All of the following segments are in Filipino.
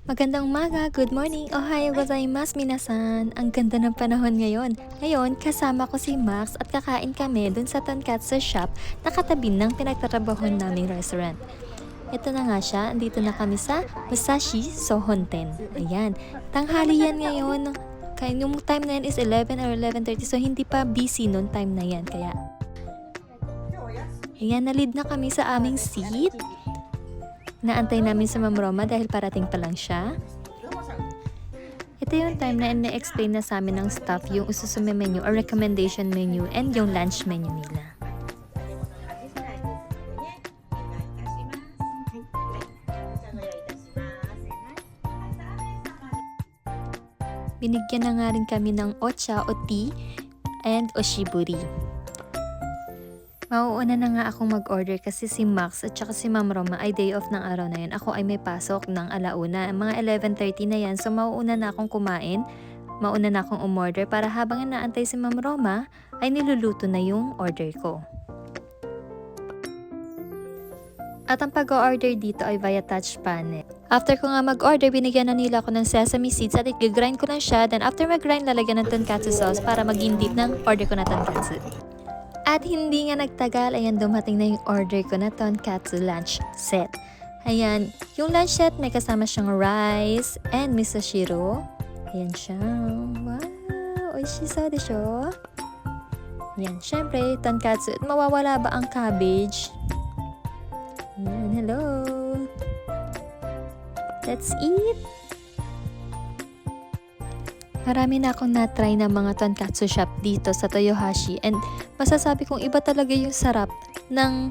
Magandang umaga, good morning, ohayo gozaimasu minasan. Ang ganda ng panahon ngayon. Ngayon, kasama ko si Max at kakain kami dun sa tonkatsu shop na katabi ng pinagtatrabahoan naming restaurant. Ito na nga siya, andito na kami sa Musashi Sohonten. Ayan, tanghali yan ngayon. Kaya yung time na yan is 11 or 11:30, so hindi pa busy noon time na yan. Kaya, ayan, na-lead na kami sa aming seat. Naantay namin sa Ma'am Roma dahil parating pa lang siya. Ito yung time na ina-explain na sa amin ng staff yung ususume menu or recommendation menu and yung lunch menu nila. Binigyan na nga rin kami ng ocha o tea and oshiburi. Mauuna na nga akong mag-order kasi si Max at saka si Ma'am Roma ay day off ng araw na yan. Ako ay may pasok ng alauna. Mga 11:30 na yan. So mauuna na akong kumain. Mauna na akong umorder para habang naantay si Ma'am Roma ay niluluto na yung order ko. At ang pag-order dito ay via touch panel. After ko nga mag-order, binigyan na nila ako ng sesame seeds at i-grind ko na siya. Then after mag-grind, lalagyan ng tonkatsu sauce para maging deep ng order ko na tonkatsu. At hindi nga nagtagal, ayan, dumating na yung order ko na tonkatsu lunch set. Ayan, yung lunch set may kasama siyang rice and misoshiro. Ayan siya. Wow! Oishiso desho? Ayan, syempre, tonkatsu. At mawawala ba ang cabbage? Ayan, hello! Let's eat! Marami na akong na-try ng mga tonkatsu shop dito sa Toyohashi and masasabi kong iba talaga yung sarap ng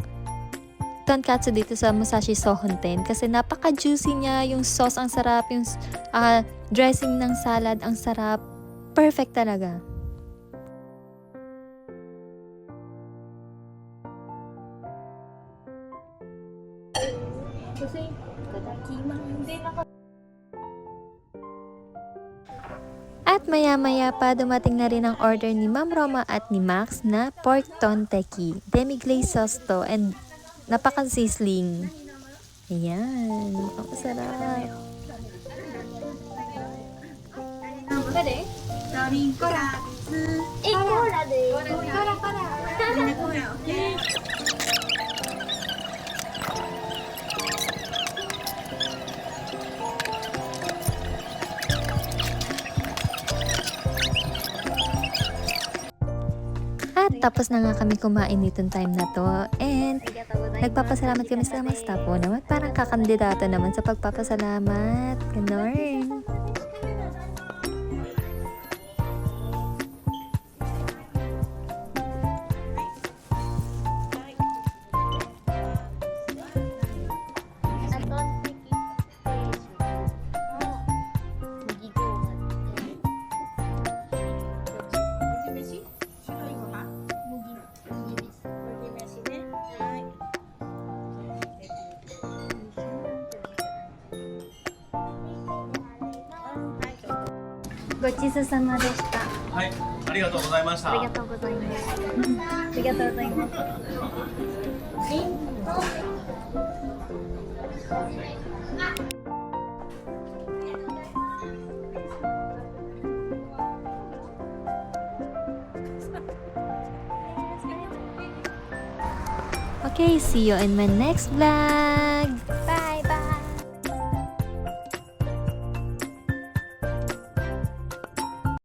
tonkatsu dito sa Musashi Sohonten kasi napaka-juicy niya, yung sauce ang sarap, yung dressing ng salad ang sarap. Perfect talaga. At maya-maya pa dumating na rin ang order ni Ma'am Roma at ni Max na pork tonteki. Demi-glaze sauce to and napaka-sizzling. Ayan, ang sarap. At tapos na nga kami kumain nitong time na to and nagpapasalamat kami sa mga staff po naman. Parang kakandidato naman sa pagpapasalamat. Ganon. Gochisousama de shita. はい、ありがとうございました。ありがとうございます。ありがとうございます。Okay, see you in my next vlog.